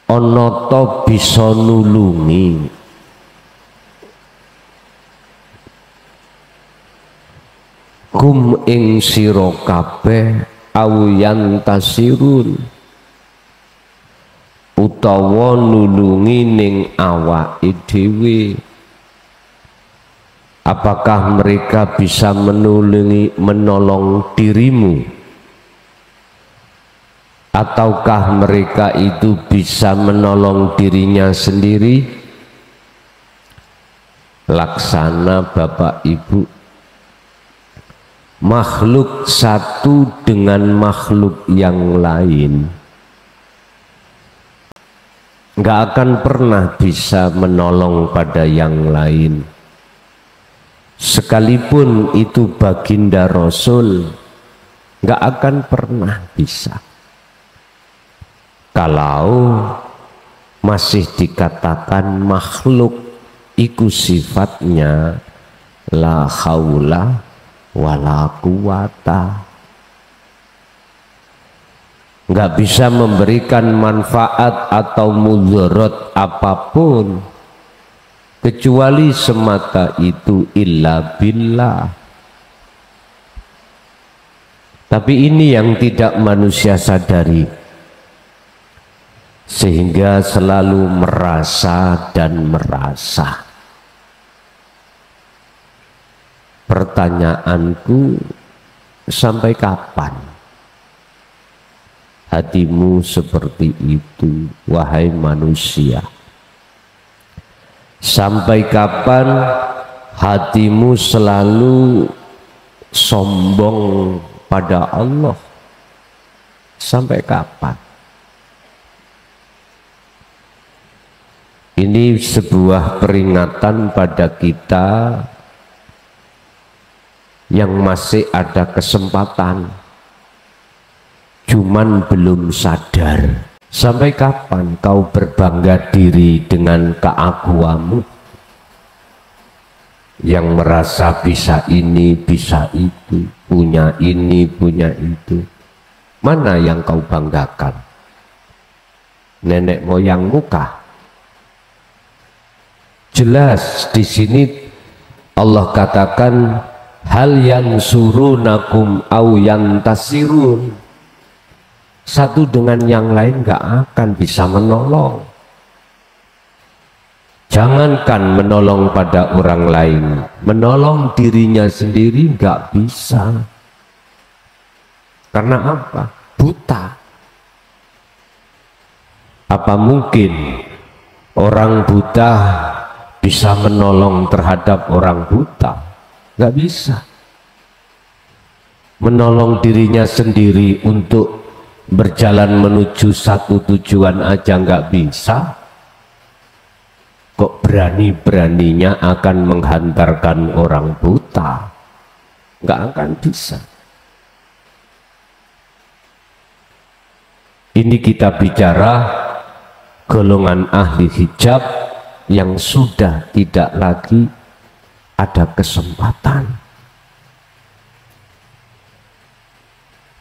ana ta bisa nulungi kum ing sira kabeh awyan tasirun utawa nulungi ning awake dhewe. Apakah mereka bisa menolong dirimu, ataukah mereka itu bisa menolong dirinya sendiri? Laksana Bapak Ibu, makhluk satu dengan makhluk yang lain nggak akan pernah bisa menolong pada yang lain. Sekalipun itu baginda Rasul, nggak akan pernah bisa kalau masih dikatakan makhluk iku sifatnya la haula wala quwata, nggak bisa memberikan manfaat atau mudarat apapun kecuali semata itu illa billah. Tapi ini yang tidak manusia sadari, sehingga selalu merasa dan merasa. Pertanyaanku, sampai kapan hatimu seperti itu, wahai manusia? Sampai kapan hatimu selalu sombong pada Allah? Sampai kapan? Ini sebuah peringatan pada kita yang masih ada kesempatan, cuman belum sadar. Sampai kapan kau berbangga diri dengan keaguanmu, yang merasa bisa ini, bisa itu, punya ini, punya itu? Mana yang kau banggakan? Nenek moyangmu kah? Jelas di sini Allah katakan hal yansurunakum au yantasirun. Satu dengan yang lain gak akan bisa menolong. Jangankan menolong pada orang lain, menolong dirinya sendiri gak bisa. Karena apa? Buta. Apa mungkin orang buta bisa menolong terhadap orang buta? Gak bisa. Menolong dirinya sendiri untuk berjalan menuju satu tujuan aja nggak bisa, kok berani-beraninya akan menghantarkan orang buta? Nggak akan bisa. Ini kita bicara golongan ahli hijab yang sudah tidak lagi ada kesempatan.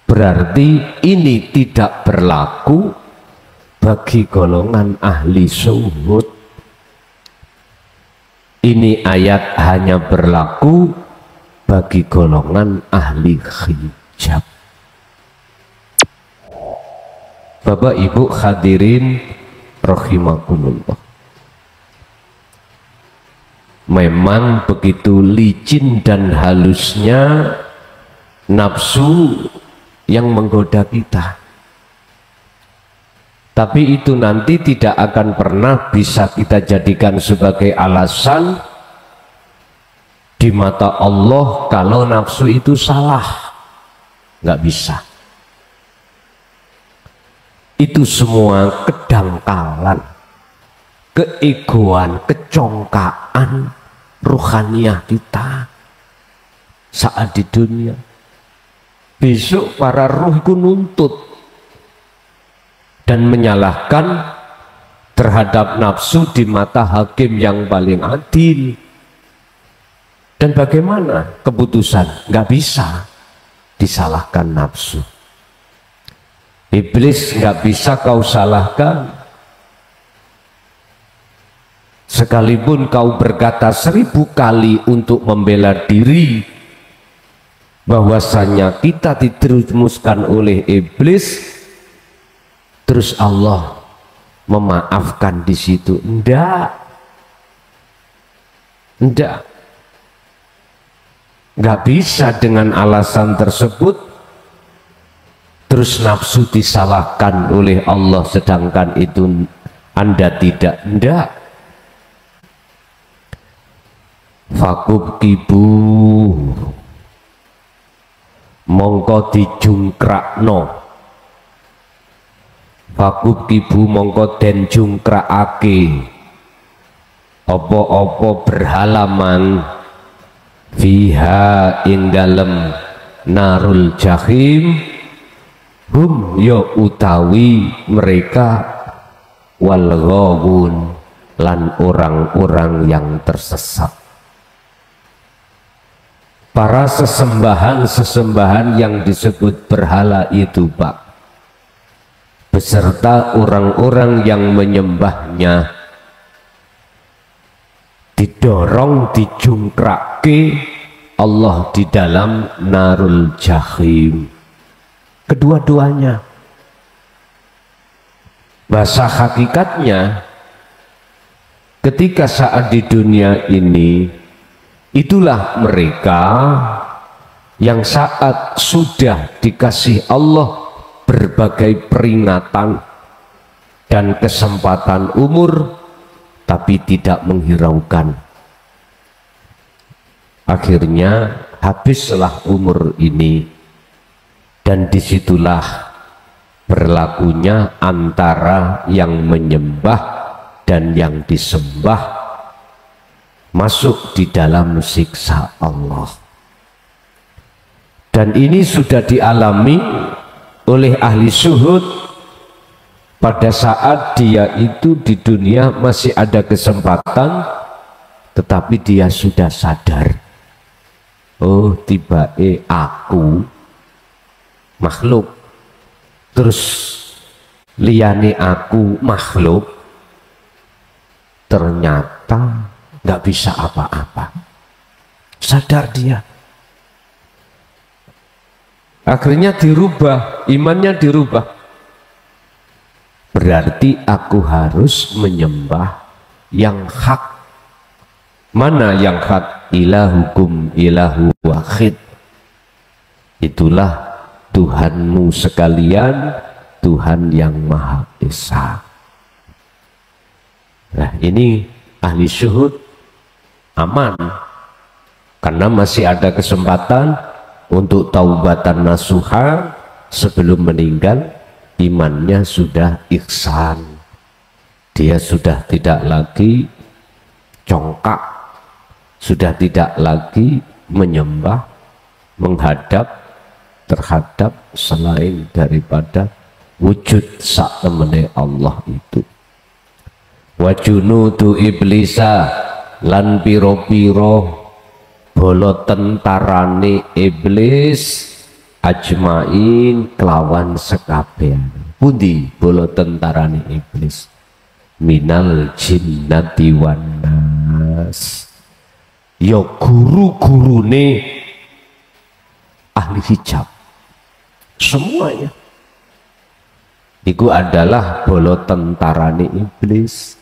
Berarti ini tidak berlaku bagi golongan ahli zuhud. Ini ayat hanya berlaku bagi golongan ahli hijab. Bapak Ibu hadirin rahimakumullah, memang begitu licin dan halusnya nafsu yang menggoda kita, tapi itu nanti tidak akan pernah bisa kita jadikan sebagai alasan di mata Allah kalau nafsu itu salah. Nggak bisa. Itu semua kedangkalan, keegoan, kecongkaan ruhaniyah kita saat di dunia. Besok para ruh itu nuntut dan menyalahkan terhadap nafsu di mata hakim yang paling adil. Dan bagaimana keputusan? Nggak bisa disalahkan nafsu. Iblis nggak bisa kau salahkan, sekalipun kau berkata 1000 kali untuk membela diri bahwasanya kita diteruskan oleh iblis, terus Allah memaafkan di situ? Enggak, nggak bisa dengan alasan tersebut terus nafsu disalahkan oleh Allah sedangkan itu Anda tidak. Enggak. Fakub kibu mongko dijungkrakno, fakub kibu mongko den jungkrakake opo-opo berhalaman fiha ing dalem narul jahim hum yo utawi mereka wal ghawun lan orang-orang yang tersesat. Para sesembahan-sesembahan yang disebut berhala itu Pak, beserta orang-orang yang menyembahnya, didorong, dijungkrake Allah di dalam narul jahim. Kedua-duanya. Bahasa hakikatnya, ketika saat di dunia ini, itulah mereka yang saat sudah dikasih Allah berbagai peringatan dan kesempatan umur, tapi tidak menghiraukan. Akhirnya habislah umur ini, dan disitulah berlakunya antara yang menyembah dan yang disembah masuk di dalam siksa Allah. Dan ini sudah dialami oleh ahli syuhud pada saat dia itu di dunia masih ada kesempatan, tetapi dia sudah sadar, oh tiba-tiba aku makhluk, terus liyane aku makhluk, ternyata nggak bisa apa-apa. Sadar dia, akhirnya dirubah, imannya dirubah. Berarti aku harus menyembah yang hak. Mana yang hak? Ilahukum ilahu wahid. Itulah Tuhanmu sekalian, Tuhan yang Maha Esa. Nah ini ahli syuhud aman, karena masih ada kesempatan untuk taubatan nasuha sebelum meninggal. Imannya sudah ihsan, dia sudah tidak lagi congkak, sudah tidak lagi menyembah, menghadap terhadap selain daripada wujud sak temene Allah itu. Wa junudu iblisa lan piro-piro bala tentarane iblis ajmain kelawan sekabehan. Pundi bala tentarane iblis? Minal jinnati wan nas. Ya guru-gurune ahli hijab semuanya itu adalah bala tentarane iblis.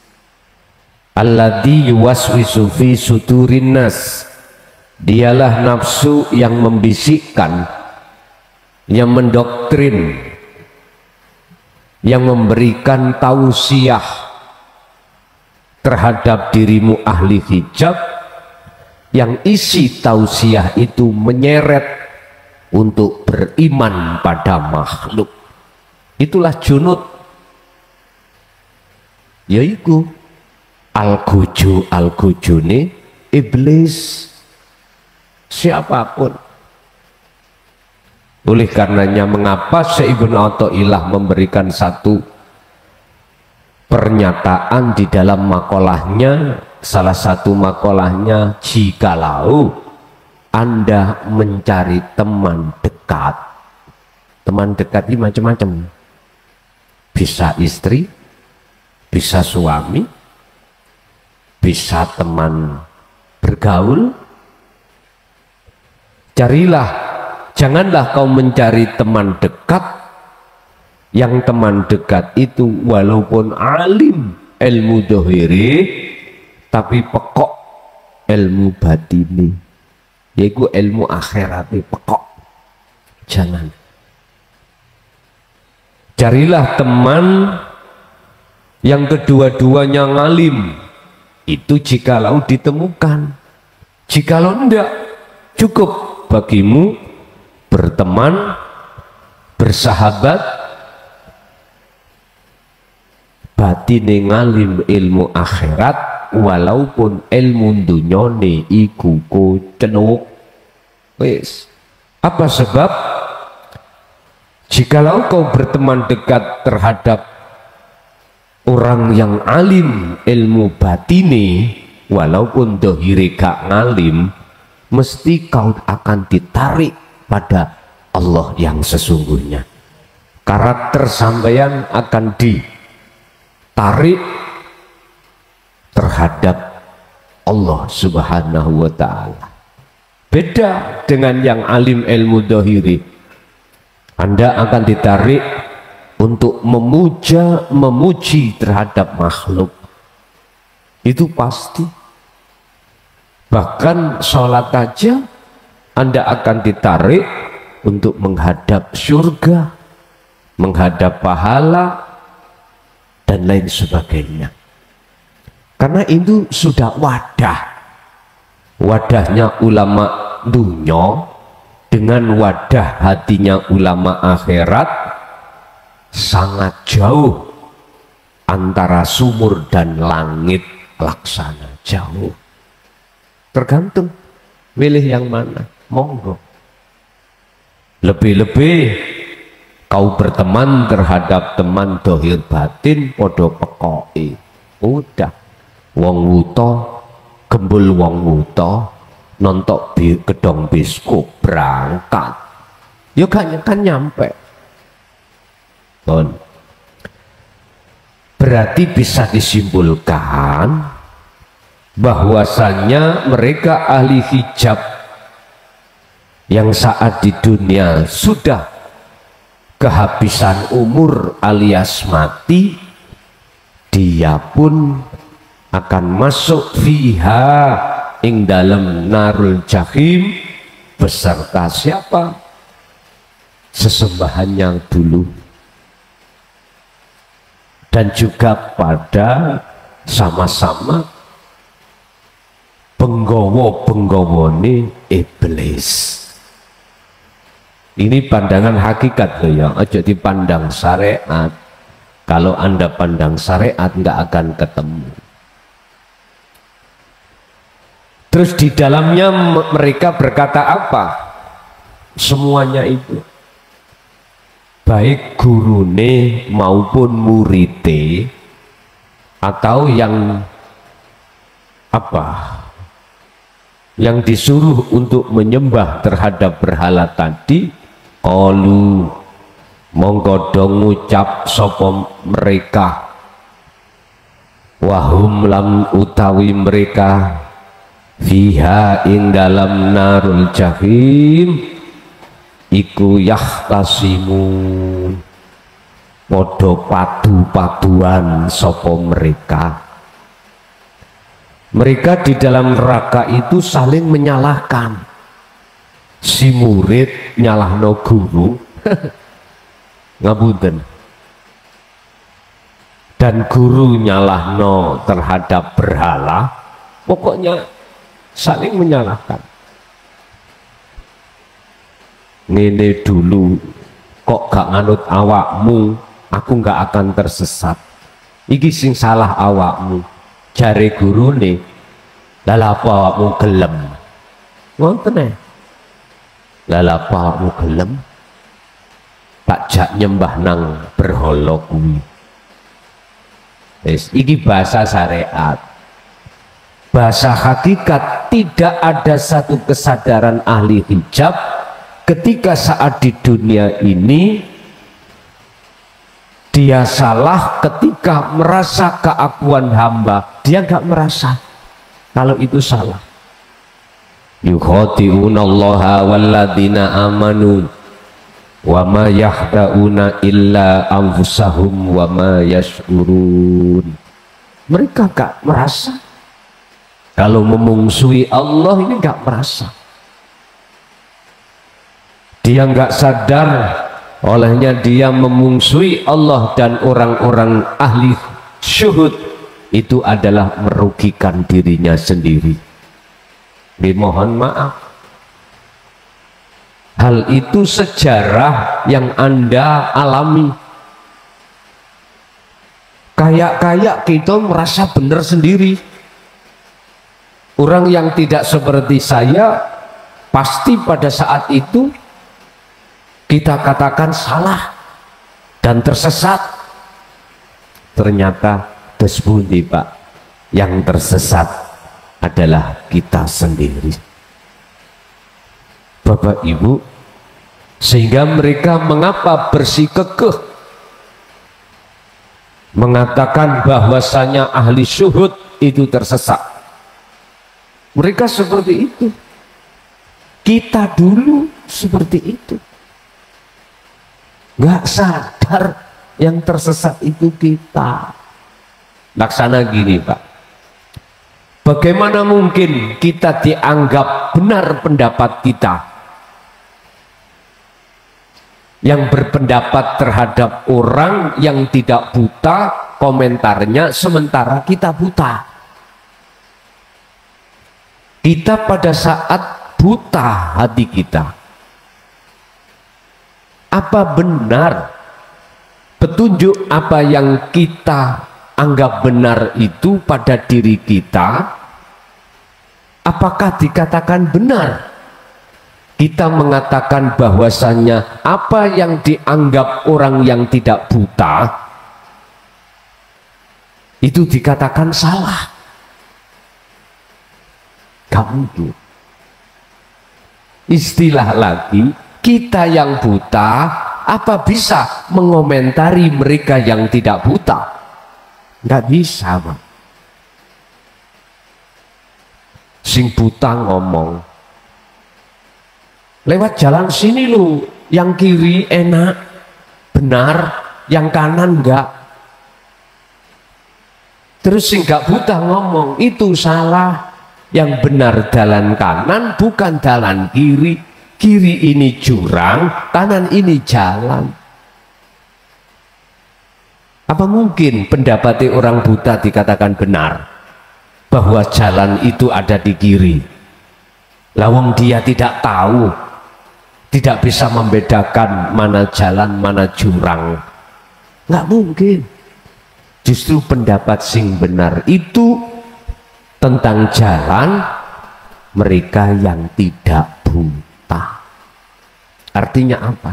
Alladzi yuwaswisu fi sudurin nas. Dialah nafsu yang membisikkan, yang mendoktrin, yang memberikan tausiah terhadap dirimu ahli hijab, yang isi tausiah itu menyeret untuk beriman pada makhluk. Itulah junud, yaitu al-gujune iblis, siapapun. Oleh karenanya mengapa Syekh Ibnu Athaillah memberikan satu pernyataan di dalam makolahnya, salah satu makolahnya, jikalau Anda mencari teman dekat ini macam-macam, bisa istri, bisa suami, bisa teman bergaul. Carilah, janganlah kau mencari teman dekat, yang teman dekat itu walaupun alim ilmu dohiri tapi pekok ilmu batini, yaitu ilmu akhirati pekok. Jangan. Carilah teman yang kedua-duanya ngalim, itu jikalau ditemukan. Jikalau tidak, cukup bagimu berteman, bersahabat, batine ngalim ilmu akhirat, walaupun ilmu dunyane iku kocenuk. Wis. Apa sebab? Jikalau kau berteman dekat terhadap orang yang alim ilmu batini, walaupun dohiri gak ngalim, mesti kau akan ditarik pada Allah yang sesungguhnya. Karakter sampeyan akan ditarik terhadap Allah Subhanahu wa ta'ala. Beda dengan yang alim ilmu dohiri. Anda akan ditarik untuk memuji terhadap makhluk. Itu pasti. Bahkan sholat aja Anda akan ditarik untuk menghadap surga, menghadap pahala, dan lain sebagainya. Karena itu sudah wadahnya ulama dunya dengan wadah hatinya ulama akhirat sangat jauh, antara sumur dan langit laksana jauh. Tergantung milih yang mana, monggo. Lebih-lebih kau berteman terhadap teman dohir batin podo pekoi, udah wong wuto gembul wong wuto nontok gedong biskup berangkat, ya kan nyampe. Berarti bisa disimpulkan bahwasannya mereka ahli hijab yang saat di dunia sudah kehabisan umur alias mati, dia pun akan masuk fiha ing dalam narul jahim beserta siapa? Sesembahan yang dulu, dan juga pada sama-sama penggawa-penggawone iblis. Ini pandangan hakikat loh ya, aja dipandang syariat. Kalau Anda pandang syariat nggak akan ketemu. Terus di dalamnya mereka berkata apa? Semuanya itu, baik gurune maupun murite, atau yang apa, yang disuruh untuk menyembah terhadap berhala tadi, qalu monggo dong ngucap sapa mereka, wahum lam utawi mereka, fiha ing dalam narul jahim iku yahtasimun, podo padu-paduan sopo mereka. Mereka di dalam neraka itu saling menyalahkan. Si murid nyalahno guru ngapunten, dan guru nyalahno terhadap berhala. Pokoknya saling menyalahkan. Ngene dulu kok gak nganut awakmu, aku gak akan tersesat. Iki sing salah awakmu. Jare gurune, lha apa awakmu gelem? Ngoten e. Lha apa awakmu gelem? Tak jak nyembah nang berhala kuwi. Wis iki bahasa syariat. Bahasa hakikat, tidak ada satu kesadaran ahli hijab ketika saat di dunia ini dia salah ketika merasa keakuan hamba, dia nggak merasa. kalau itu salah. Yukhati'una allaha walladzina amanu wa ma yahda'una illa anfusahum wa ma yash'urun. Mereka gak merasa kalau memungsuhi Allah, ini gak merasa. Dia gak sadar, olehnya dia memungsuhi Allah dan orang-orang ahli syuhud itu adalah merugikan dirinya sendiri. Dimohon maaf, hal itu sejarah yang Anda alami. Kayak kita merasa benar sendiri. Orang yang tidak seperti saya pasti pada saat itu kita katakan salah dan tersesat. Ternyata desbundi Pak, yang tersesat adalah kita sendiri. Bapak Ibu, sehingga mereka mengapa bersikukuh mengatakan bahwasanya ahli syuhud itu tersesat. Mereka seperti itu. Kita dulu seperti itu. Nggak sadar yang tersesat itu kita. Laksana gini Pak, bagaimana mungkin kita dianggap benar pendapat kita yang berpendapat terhadap orang yang tidak buta, komentarnya, sementara kita buta. Kita pada saat buta hati kita, apa benar petunjuk apa yang kita anggap benar itu pada diri kita, apakah dikatakan benar? Kita mengatakan bahwasannya apa yang dianggap orang yang tidak buta itu dikatakan salah. Gak mungkin. Istilah lagi, kita yang buta apa bisa mengomentari mereka yang tidak buta? Nggak bisa Pak. Sing buta ngomong, lewat jalan sini lu, yang kiri enak, benar, yang kanan enggak. Terus sing gak buta ngomong, itu salah, yang benar jalan kanan bukan jalan kiri, kiri ini jurang, kanan ini jalan. Apa mungkin pendapatnya orang buta dikatakan benar bahwa jalan itu ada di kiri? Lawang dia tidak tahu, tidak bisa membedakan mana jalan mana jurang. Nggak mungkin. Justru pendapat sing benar itu tentang jalan mereka yang tidak buta. Artinya apa?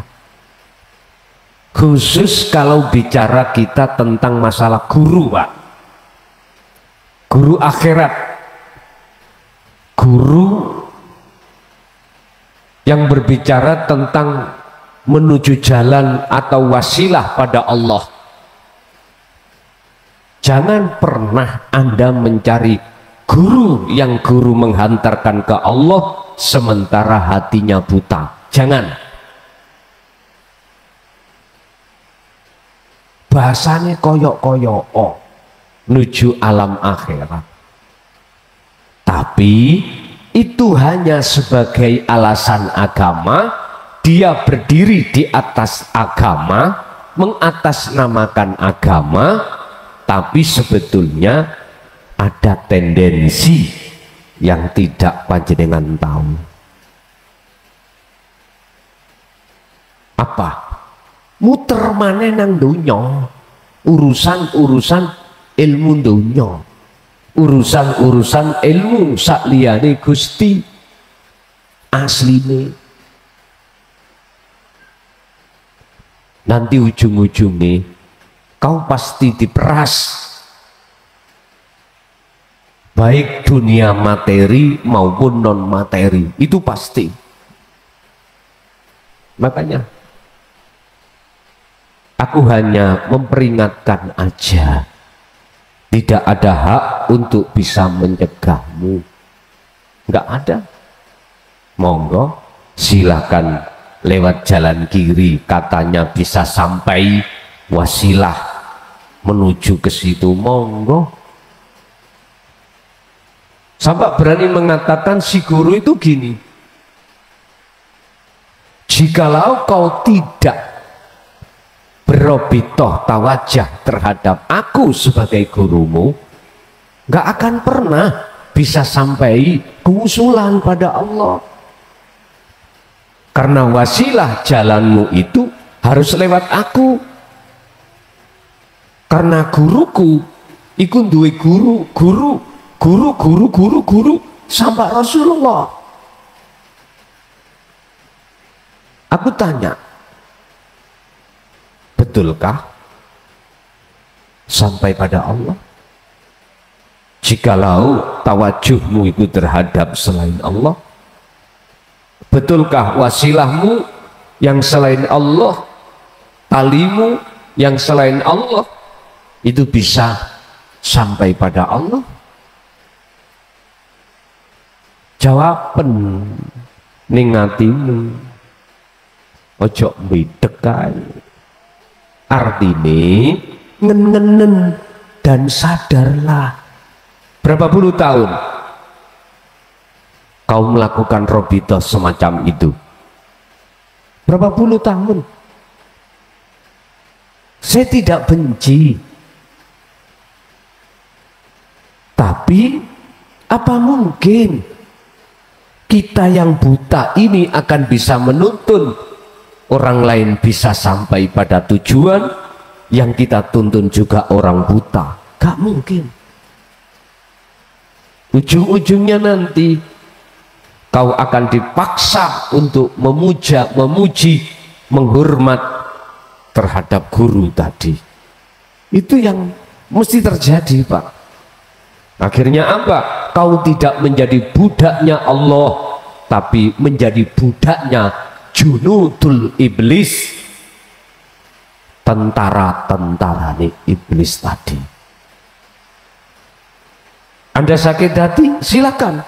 Khusus kalau bicara kita tentang masalah guru Pak, guru akhirat, guru yang berbicara tentang menuju jalan atau wasilah pada Allah. Jangan pernah Anda mencari guru yang guru menghantarkan ke Allah sementara hatinya buta. Jangan. Bahasanya koyok-koyok menuju alam akhirat. Tapi itu hanya sebagai alasan agama. Dia berdiri di atas agama, mengatasnamakan agama, tapi sebetulnya ada tendensi yang tidak panjenengan tahu. Apa? Muter maneh nang donya, urusan-urusan ilmu donya, urusan-urusan ilmu sakliyane Gusti asline. Nanti ujung-ujungnya kau pasti diperas, baik dunia materi maupun non materi, itu pasti. Makanya aku hanya memperingatkan aja, tidak ada hak untuk bisa mencegahmu. Nggak ada. Monggo silakan lewat jalan kiri, katanya bisa sampai wasilah menuju ke situ, monggo. Sampai berani mengatakan si guru itu gini, jikalau kau tidak berobitoh tawajah terhadap aku sebagai gurumu, nggak akan pernah bisa sampai keusulan pada Allah. Karena wasilah jalanmu itu harus lewat aku. Karena guruku iku duwe guru sampai Rasulullah. Aku tanya, betulkah sampai pada Allah? Jikalau tawajuhmu itu terhadap selain Allah, betulkah wasilahmu yang selain Allah, talimu yang selain Allah itu bisa sampai pada Allah? Jawaban ning atimu, ojo mbidek kae. Artine ngenen dan sadarlah. Berapa puluh tahun kau melakukan robito semacam itu? Berapa puluh tahun? Saya tidak benci, tapi apa mungkin kita yang buta ini akan bisa menuntun orang lain bisa sampai pada tujuan yang kita tuntun juga orang buta? Gak mungkin. Ujung-ujungnya nanti kau akan dipaksa untuk memuja, memuji, menghormat terhadap guru tadi. Itu yang mesti terjadi, Pak. Akhirnya apa? Kau tidak menjadi budaknya Allah, tapi menjadi budaknya junudul iblis, tentara-tentara iblis tadi. Anda sakit hati, silakan.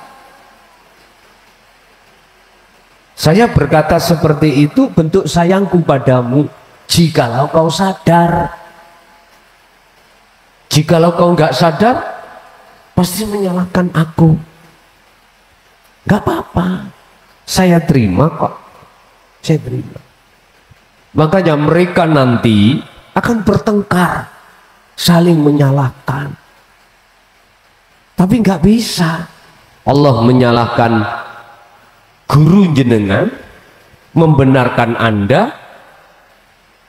Saya berkata seperti itu bentuk sayangku padamu. Jikalau kau sadar, jikalau kau nggak sadar, pasti menyalahkan aku. Nggak apa-apa, saya terima kok. Saya terima. Makanya mereka nanti akan bertengkar, saling menyalahkan. Tapi nggak bisa. Allah menyalahkan guru jenengan, membenarkan Anda,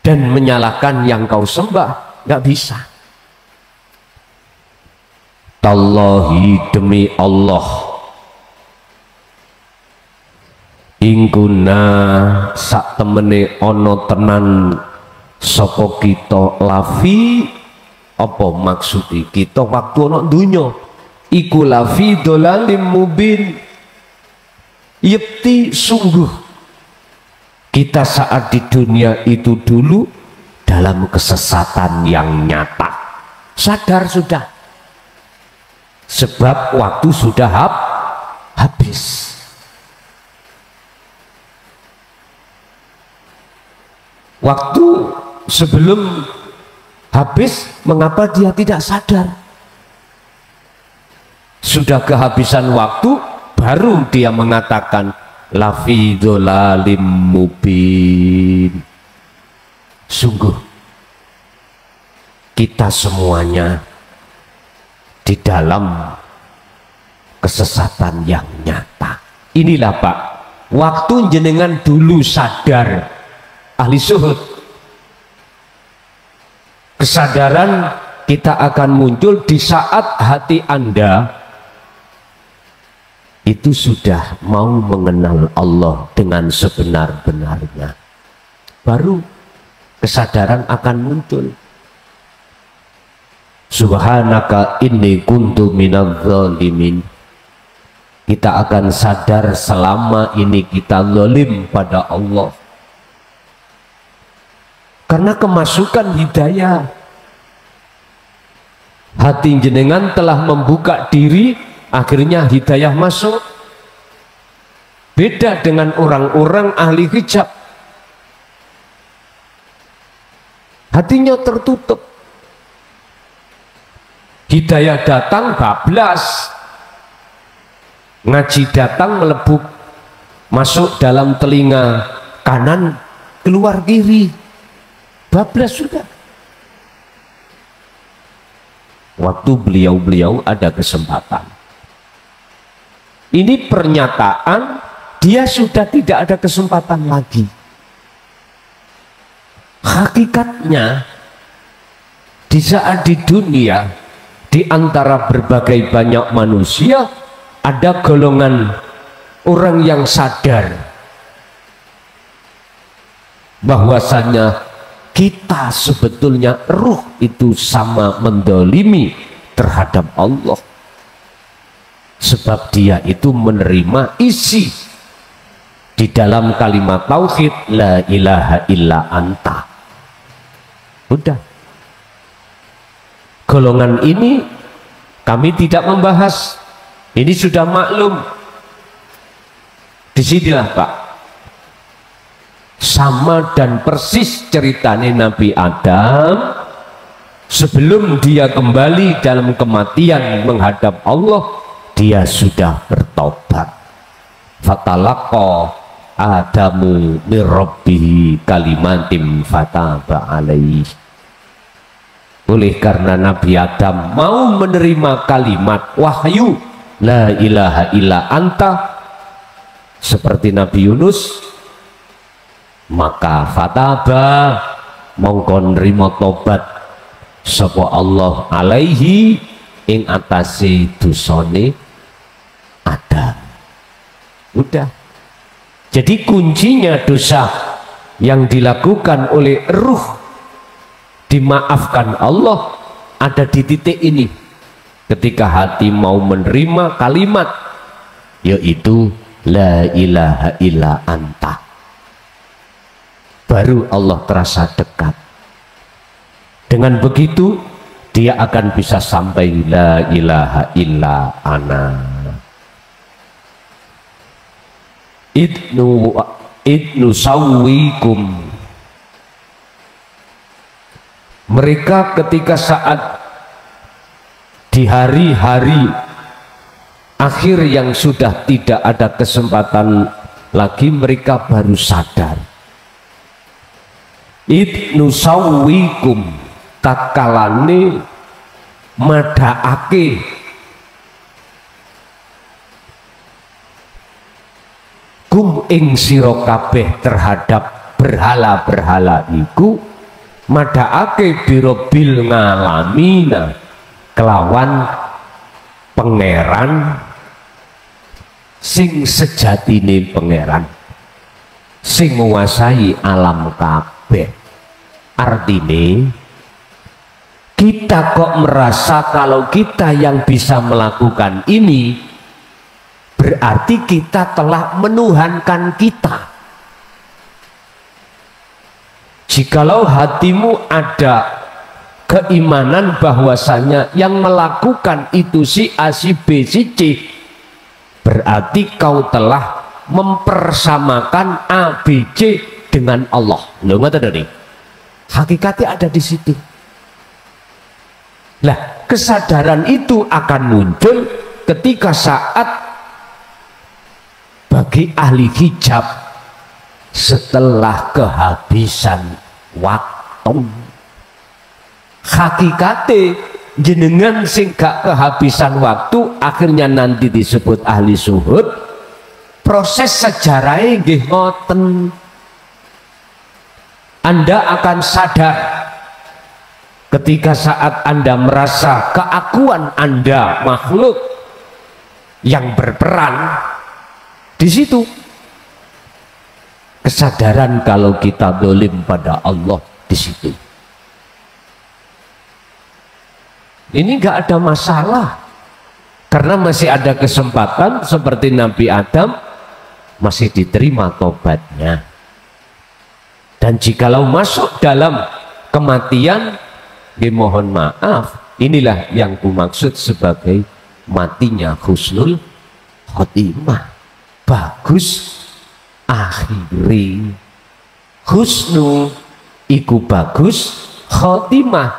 dan menyalahkan yang kau sembah. Nggak bisa. Tallahi, demi Allah, ingkuna sak temene ono tenan sapa kita lafi, apa maksud kita waktu ono dunya iku lafi dolalim mubin. Yepti, sungguh kita saat di dunia itu dulu dalam kesesatan yang nyata. Sadar sudah, sebab waktu sudah habis. Waktu sebelum habis, mengapa dia tidak sadar? Sudah kehabisan waktu, baru dia mengatakan lafi dholalim mubin. Sungguh kita semuanya di dalam kesesatan yang nyata. Inilah Pak, waktu jenengan dulu sadar, ahli suhud, kesadaran kita akan muncul di saat hati Anda itu sudah mau mengenal Allah dengan sebenar-benarnya. Baru kesadaran akan muncul. Subhanaka inni kuntu minadz zalimin. Kita akan sadar selama ini kita zalim pada Allah. Karena kemasukan hidayah, Hati jenengan telah membuka diri, akhirnya hidayah masuk. Beda dengan orang-orang ahli hijab, hatinya tertutup. Hidayah datang bablas, ngaji datang melebuk, masuk dalam telinga kanan, keluar kiri, bablas sudah. Waktu beliau-beliau ada kesempatan, ini pernyataan, dia sudah tidak ada kesempatan lagi. Hakikatnya di saat di dunia, di antara berbagai banyak manusia, ada golongan orang yang sadar bahwasanya kita sebetulnya ruh itu sama mendolimi terhadap Allah, sebab dia itu menerima isi di dalam kalimat tauhid la ilaha illa anta. Udah, golongan ini kami tidak membahas, ini sudah maklum. Disinilah Pak, sama dan persis ceritanya Nabi Adam sebelum dia kembali dalam kematian menghadap Allah, dia sudah bertobat. Fatalaqa Adamu min Rabbih kalimatim fataba alaih. Oleh karena Nabi Adam mau menerima kalimat wahyu la ilaha illa anta seperti Nabi Yunus, maka fataba mongko nrimo tobat sapa Allah alaihi ing atase dosane ada. Udah, jadi kuncinya dosa yang dilakukan oleh ruh dimaafkan Allah ada di titik ini, ketika hati mau menerima kalimat yaitu la ilaha illa anta, baru Allah terasa dekat. Dengan begitu dia akan bisa sampai la ilaha illa ana. Idnu sawwikum. Mereka ketika saat di hari-hari akhir yang sudah tidak ada kesempatan lagi, mereka baru sadar. Idnu sawwikum, takalane madhaake kum ing sira kabeh terhadap berhala-berhala iku, madhaake birobil ngalamina, kelawan pangeran sing sejatine pangeran sing menguasai alam kabeh. Artine kita kok merasa kalau kita yang bisa melakukan ini, berarti kita telah menuhankan kita. Jikalau hatimu ada keimanan bahwasanya yang melakukan itu si A, si B, si C, berarti kau telah mempersamakan A, B, C dengan Allah. Loh, nggak tahu nih. Hakikatnya ada di situ. Lah, kesadaran itu akan muncul ketika saat bagi ahli hijab setelah kehabisan waktu. Hakikate jenengan sing gak kehabisan waktu akhirnya nanti disebut ahli suhud. Proses sejarahnya nggih ngoten. Anda akan sadar ketika saat Anda merasa keakuan Anda makhluk yang berperan. Di situ kesadaran kalau kita dolim pada Allah di situ. Ini nggak ada masalah karena masih ada kesempatan seperti Nabi Adam, masih diterima tobatnya. Dan jikalau masuk dalam kematian, mohon maaf, Inilah yang kumaksud sebagai matinya husnul khotimah, bagus akhiri. Husnu iku bagus, khotimah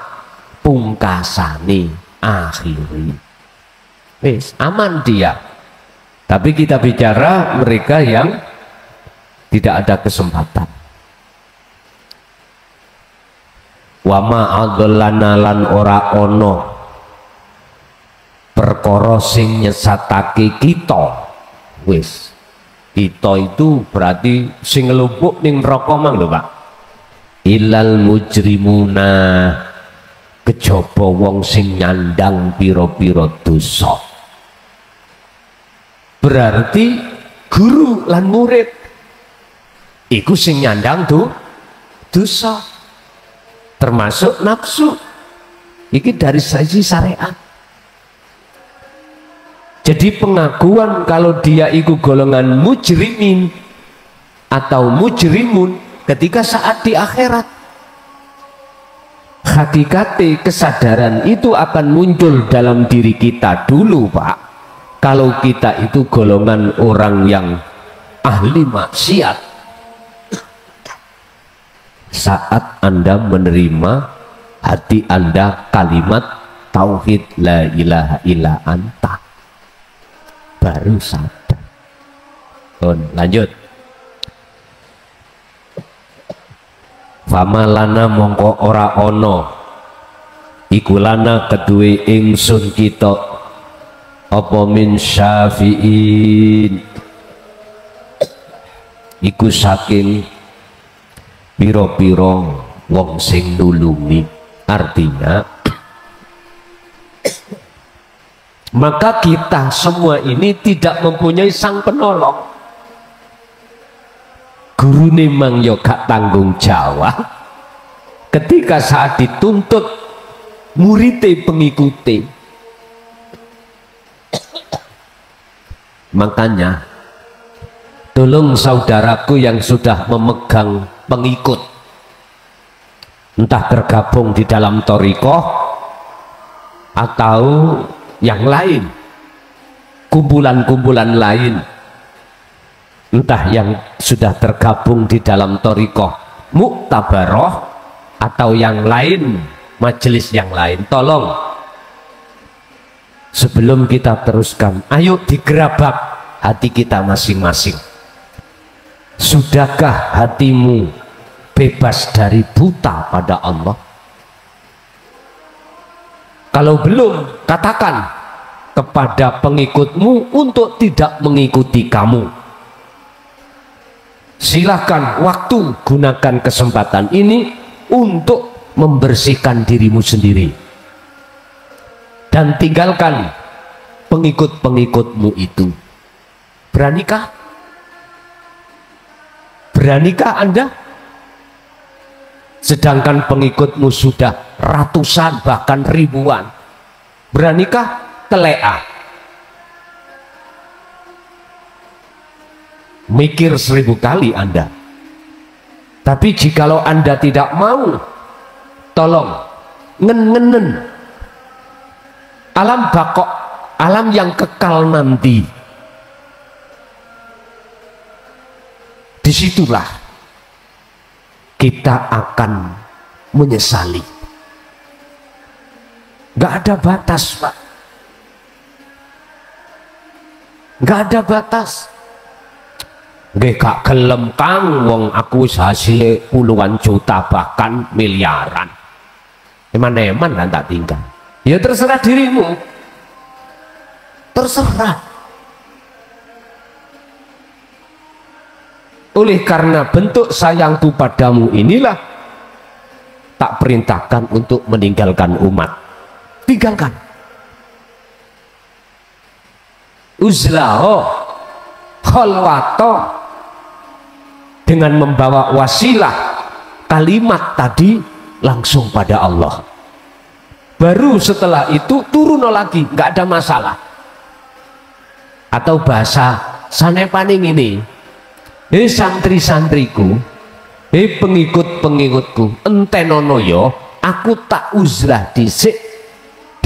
pungkasane akhiri. Wis aman dia. Tapi kita bicara mereka yang tidak ada kesempatan. Wa ma adallana lan ora ono perkara sing nyesatake kita. Wis kita itu berarti sing ngelumpuk ning neraka mang lho Pak. Ilal mujrimuna, kejaba wong sing nyandang pira-pira dosa. Berarti guru lan murid iku sing nyandang dosa. Termasuk nafsu. Iki dari sisi syariat. Jadi pengakuan kalau dia itu golongan mujrimin atau mujrimun ketika saat di akhirat, hakikate kesadaran itu akan muncul dalam diri kita dulu Pak. Kalau kita itu golongan orang yang ahli maksiat, saat Anda menerima hati Anda kalimat tauhid la ilaha illa anta, baru sadar. Lanjut. Famalana mongko ora ono iku lana kedue ingsun kita apa min syafi'in iku saking piro-piro wong sing nulungi. Artinya maka kita semua ini tidak mempunyai sang penolong. Guru memang yo gak tanggung jawab ketika saat dituntut muridé pengikuti. Makanya tolong saudaraku yang sudah memegang pengikut, entah tergabung di dalam thariqah atau yang lain, kumpulan-kumpulan lain, entah yang sudah tergabung di dalam thariqah muktabaroh atau yang lain, majelis yang lain, tolong sebelum kita teruskan, ayo digerabak hati kita masing-masing. Sudahkah hatimu bebas dari buta pada Allah? Kalau belum, katakan kepada pengikutmu untuk tidak mengikuti kamu. Silahkan waktu gunakan kesempatan ini untuk membersihkan dirimu sendiri dan tinggalkan pengikut-pengikutmu itu. Beranikah? Beranikah Anda? Sedangkan pengikutmu sudah ratusan bahkan ribuan. Beranikah? Telea. Mikir 1000 kali Anda. Tapi jikalau Anda tidak mau, tolong ngen-ngenen alam bakok, alam yang kekal nanti. Disitulah kita akan menyesali. Gak ada batas Pak, gak ada batas. Gak gelem Kang, wong aku hasil puluhan juta bahkan miliaran, eman-eman kan tak tinggal. Ya terserah dirimu, terserah. Oleh karena bentuk sayangku padamu inilah tak perintahkan untuk meninggalkan umat. Tinggalkan. Uzlaho khalwato, dengan membawa wasilah kalimat tadi langsung pada Allah. Baru setelah itu turun lagi, nggak ada masalah. Atau bahasa sanepaning ini, santri-santriku, pengikut-pengikutku, entenono yo, aku tak uzlah dhisik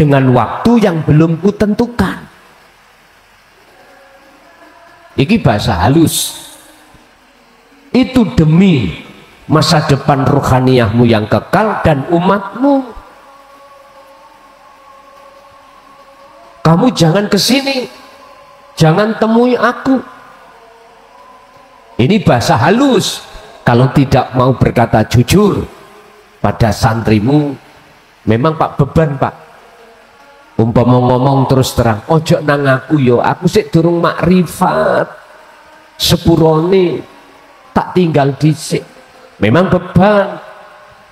dengan waktu yang belum kutentukan. Iki bahasa halus. Itu demi masa depan rohaniyahmu yang kekal dan umatmu. Kamu jangan kesini, jangan temui aku. Ini bahasa halus. Kalau tidak mau berkata jujur pada santrimu, memang Pak beban Pak. Umpama ngomong terus terang, ojo nang aku yo, aku sik durung makrifat, sepurone tak tinggal dhisik. Memang beban.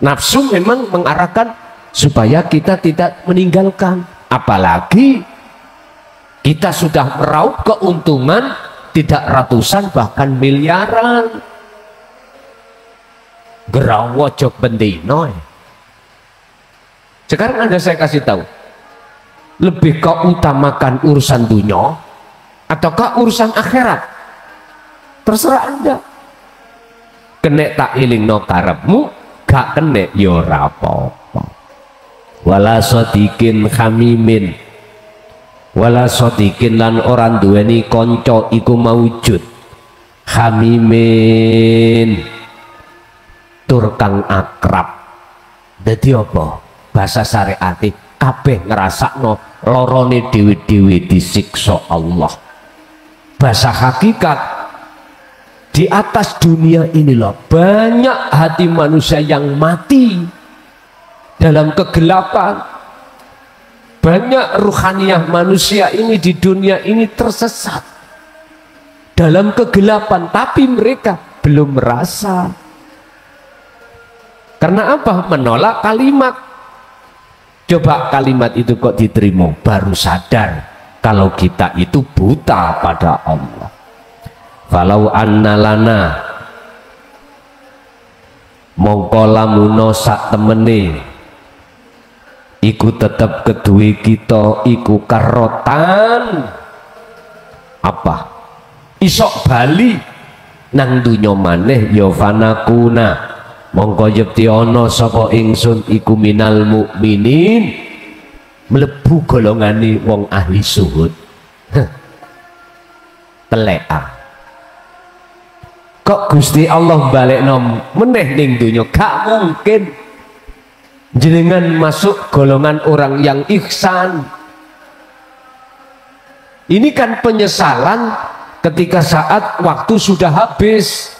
Nafsu memang mengarahkan supaya kita tidak meninggalkan. Apalagi kita sudah meraup keuntungan tidak ratusan bahkan miliaran. Gerawo jog bendino. Sekarang Anda saya kasih tahu, lebih kau utamakan urusan dunia ataukah urusan akhirat? Terserah Anda. Kene tak ilingno karepmu, gak kene ya ora apa-apa. Wala sadikin hamimin, wala sadikin lan orang duweni konco iku maujud hamimin tur kang akrab. Dadi apa? Bahasa syariati kabeh ngrasakno lorone dhewe-dhewe disiksa Allah. Bahasa hakikat, di atas dunia inilah banyak hati manusia yang mati dalam kegelapan. Banyak ruhaniyah manusia ini di dunia ini tersesat dalam kegelapan, tapi mereka belum merasa. Karena apa? Menolak kalimat. Coba kalimat itu kok diterima, baru sadar kalau kita itu buta pada Allah. Falau anna lana mongko lamuno sak temene iku tetep kedue kita iku karotan apa isok bali nang dunya maneh ya fanakuna mongko yekti ana sapa ingsun iku minal mukminin mlebu golongane wong ahli zuhud. Telek. Kok Gusti Allah balekno meneh ning donya? Gak mungkin. Jenengan masuk golongan orang yang ihsan. Ini kan penyesalan ketika saat waktu sudah habis.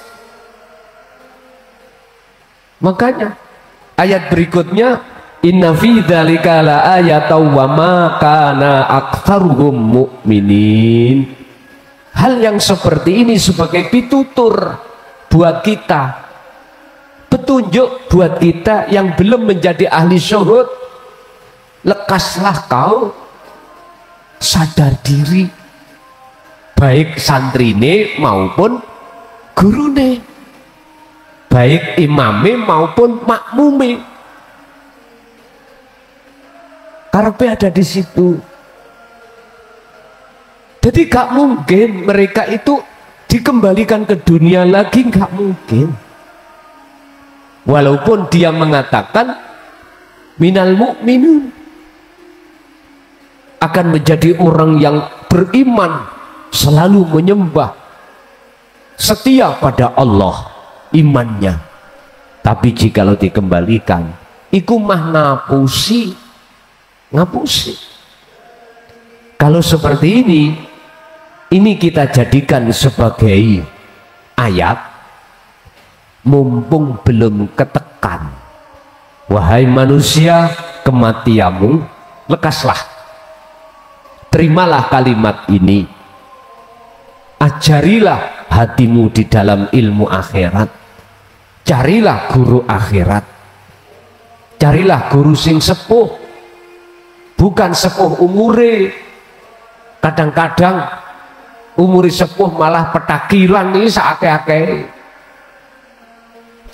Makanya ayat berikutnya, inna fi dzalika la ayatan wa ma kana aktsaruhum mu'minin. Hal yang seperti ini sebagai pitutur buat kita, petunjuk buat kita yang belum menjadi ahli syuhud. Lekaslah kau sadar diri, baik santrine maupun gurune, baik imame maupun makmume. Karepe ada di situ. Jadi gak mungkin mereka itu dikembalikan ke dunia lagi, gak mungkin. Walaupun dia mengatakan minal mu'minun, akan menjadi orang yang beriman, selalu menyembah, setia pada Allah imannya. Tapi jikalau dikembalikan, iku mah ngapusi. Kalau seperti ini kita jadikan sebagai ayat, mumpung belum ketekan. Wahai manusia, kematianmu lekaslah. Terimalah kalimat ini. Ajarilah hatimu di dalam ilmu akhirat. Carilah guru akhirat. Carilah guru sing sepuh. Bukan sepuh umure. Kadang-kadang umuri sepuh malah petakilan ini seake-ake.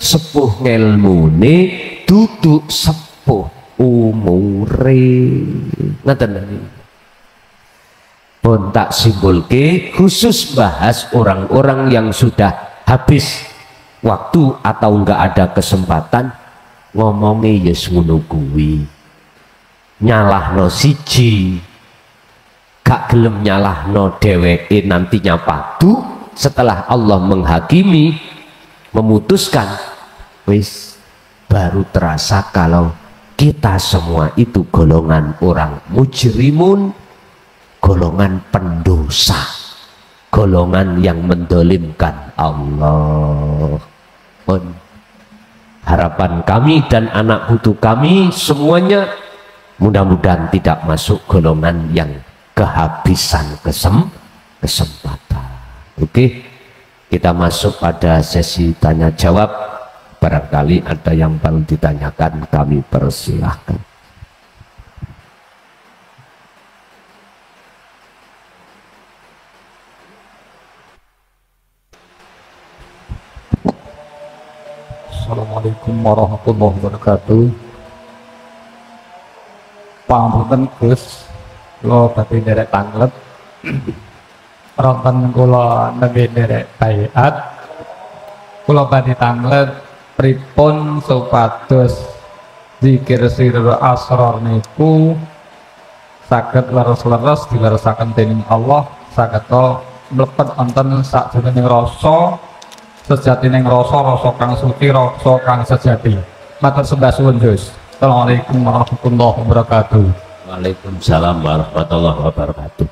Sepuh ngelmune duduk sepuh umure. Ngaten niki. Pun tak simpulke khusus bahas orang-orang yang sudah habis waktu atau enggak ada kesempatan ngomongnya yes ngono kuwi. nyalahno siji, gak gelem nyalahno dheweke nantinya padu setelah Allah menghakimi memutuskan, wis baru terasa kalau kita semua itu golongan orang mujrimun, golongan pendosa, golongan yang mendolimkan Allah. Harapan kami dan anak putu kami semuanya mudah-mudahan tidak masuk golongan yang kehabisan kesempatan. Oke, kita masuk pada sesi tanya jawab. Barangkali ada yang perlu ditanyakan, kami persilahkan. Assalamualaikum warahmatullahi wabarakatuh. Pangapunten Gus, kula badhe nderek tanglet. Ronten kula nembe nderek baiat. Kula badhe tanglet pripun supados zikir sirr asrar niku saged leres-leres dileresaken dening Allah, saged mlebet wonten sakjroning rasa sejatining rasa kang suci, rasa kang sejati. Matur sembah suwun Gus. Assalamualaikum warahmatullahi wabarakatuh. Waalaikumsalam warahmatullahi wabarakatuh.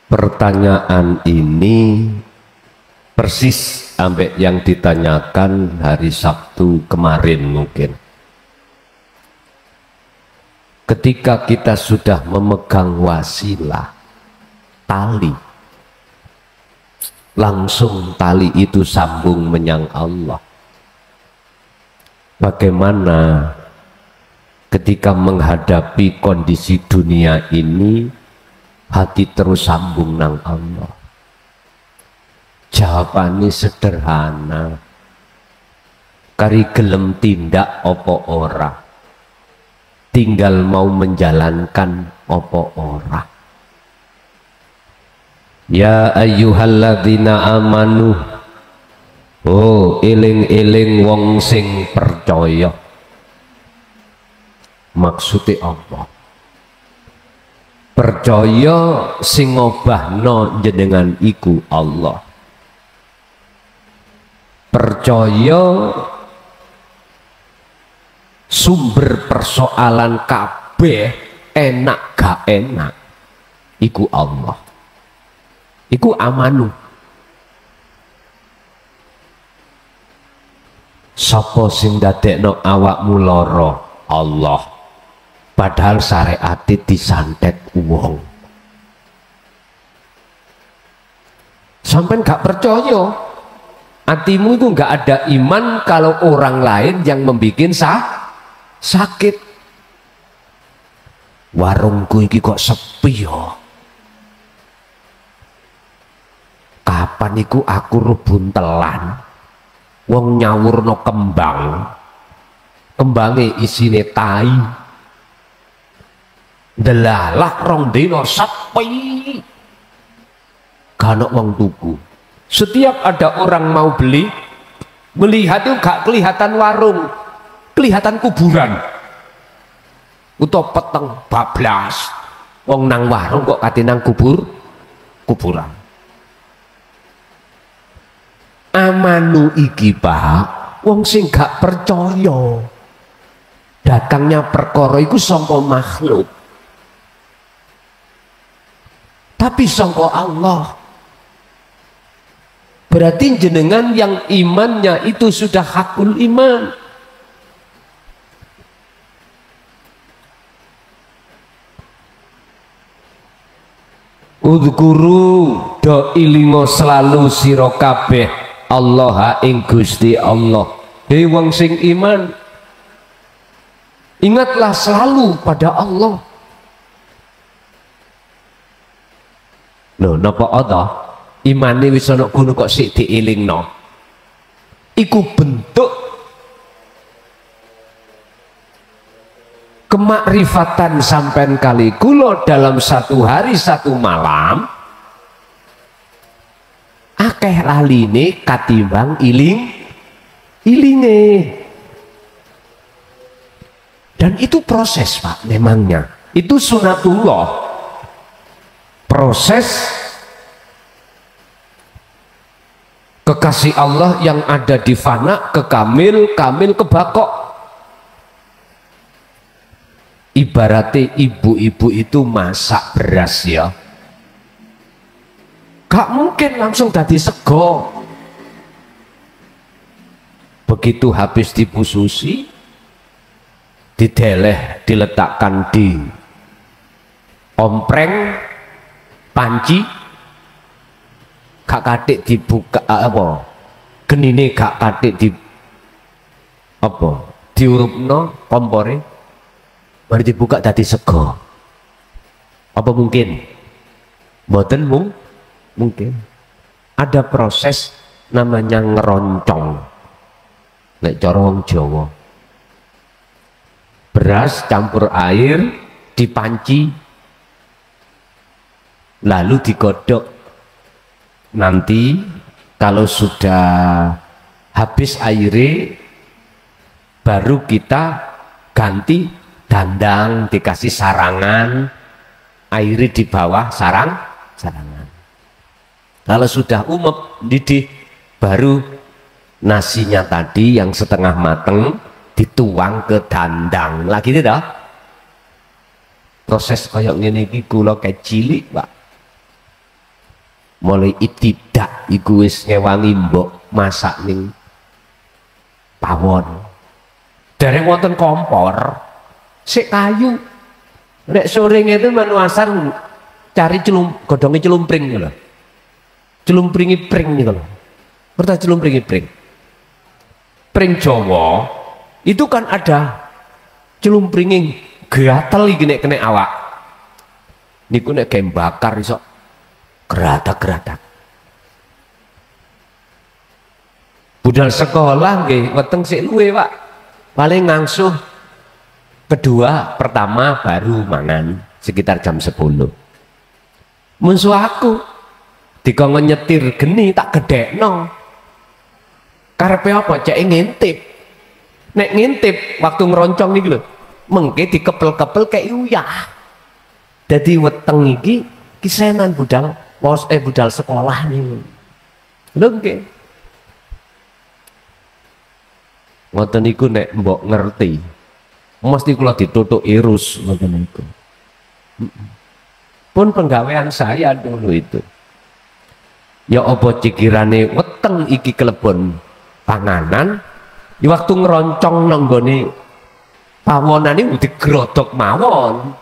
Pertanyaan ini persis sampai yang ditanyakan hari Sabtu kemarin mungkin. Ketika kita sudah memegang wasilah, tali, langsung tali itu sambung menyang Allah. Bagaimana ketika menghadapi kondisi dunia ini, hati terus sambung nang Allah? Jawabannya sederhana, kari gelem tindak opo ora, tinggal mau menjalankan opo ora. Ya ayyuhalladzina amanu, oh eling-eling wong sing percaya. Maksudnya apa? Percaya sing ngobahno jenengan iku Allah. Percaya sumber persoalan kabeh enak gak enak iku Allah. Iku amanu. Sapa sing dadekno awakmu lara? Allah. Padahal syariat disantet wong. Sampai gak percaya, hatimu itu gak ada iman kalau orang lain yang membuat sakit. Warungku iki kok sepi ya. Kapan iku aku rebuntelan wong nyawurno kembang, kembange isine tai, delalah rong dina sepi, gak wong tuku. Setiap ada orang mau beli, melihat itu gak kelihatan warung, kelihatan kuburan utawa peteng bablas. Wong nang warung kok kate nang kuburan. Amanu iki Pak, wong sing gak percaya datangnya perkara iku sangka makhluk, tapi sangka Allah. Berarti jenengan yang imannya itu sudah hakul iman. Udhkuru do ilingo selalu sira kabeh Allah ing Gusti Allah. Hei wong sing iman, ingatlah selalu pada Allah. Lho napa Allah? Imane wis ana ngono kok sik dielingno. Iku bentuk kemakrifatan sampean kali kula dalam satu hari satu malam akeh laline katimbang ilinge. Dan itu proses Pak, memangnya itu sunatullah, proses kekasih Allah yang ada di fana ke kamil ke bakok. Ibaratnya ibu-ibu itu masak beras ya, gak mungkin langsung dadi sego. Begitu habis dipususi, dideleh, diletakkan di ompreng panci, gak katik dibuka apa genine, gak katik di apa diurupno kompore, baru dibuka dadi sego. Apa mungkin? Mboten mungkin. Ada proses namanya ngeroncong. Nek cara wong Jawa, beras campur air dipanci lalu digodok. Nanti kalau sudah habis airnya baru kita ganti dandang, dikasih sarangan, airnya di bawah sarangan. Kalau sudah umep didih, baru nasinya tadi yang setengah mateng dituang ke dandang lagi tidak. Proses kayak ngene iki kula kecilik Pak, mulai itidak iku wis ngewangi mbok masak ning pawon, dereng wonten kompor sik kayu. Nek sore itu manuasar cari godhonge celumpring lho, celumpringi pring niku lho, ngerti celumpringi pring. Pring Jawa itu kan ada celumpringing gatel iki nek kena awak niku, nek gawe bakar iso geratak-geratak. Budal sekolah nggih weteng sik luwe Pak, paling ngangsuh kedua pertama baru mangan sekitar jam 10. Musuh aku dikongkon nyetir geni tak gedekno. Karepe apa? Cek ngintip. Nek ngintip waktu ngeroncong iki lho, mengke dikepel-kepel kayak uyah. Dadi weteng iki kisenan budal budal sekolah niku. Lho nggih. Ngoten niku nek mbok ngerti, mesti kula ditutuk irus ngoten niku. Pun penggawean saya dulu itu. Ya apa cikirane weteng iki kelebon panganan waktu ngeroncong nanggone pawonane digrodhok mawon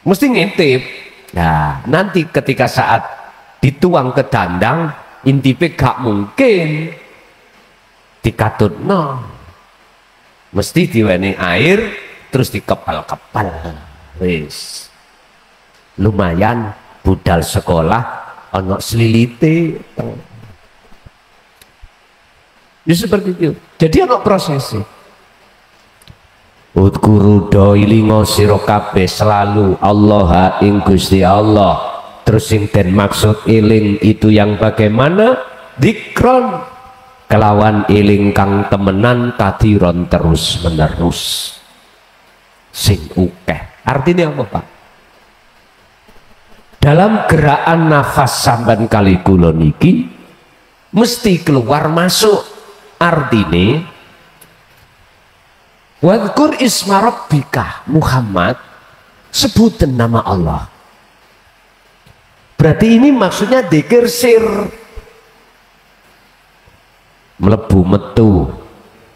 mesti ngintip. Nah nanti ketika saat dituang ke dandang intipe gak mungkin dikatutno, mesti diwenehi air terus dikepal-kepal. Wis lumayan budal sekolah ono selilite. Ya seperti itu. Jadi ono prosesnya. Udkuru doilingo sira kabeh selalu Allah ing Gusti Allah. Terus sing den maksud eling itu yang bagaimana? Dikron kelawan eling kang temenan kadiron terus menerus sing ukeh. Artinya apa Pak? Dalam gerakan nafas samban kali kula niki mesti keluar masuk. Artinya wadkur isma rabbika Muhammad, sebutin nama Allah. Berarti ini maksudnya dzikir sir, melebu metu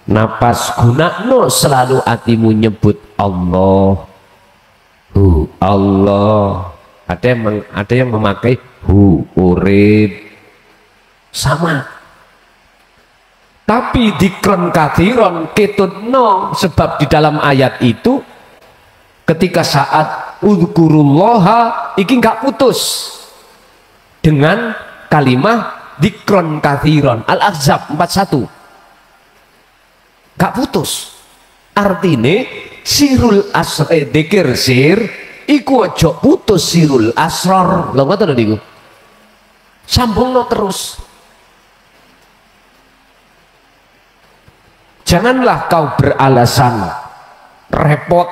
napas gunakno selalu hatimu nyebut Allah. Allah. Ada yang memakai urip sama. Tapi dikron kathiron ketutno, sebab di dalam ayat itu ketika saat udzukurullaha iki nggak putus dengan kalimah dikron kathiron. Al-Ahzab 41 nggak putus. Artinya sirul asr dzikir sir iku aja putus sirul asror. Lho ngoten niku. Sambungno terus. Janganlah kau beralasan repot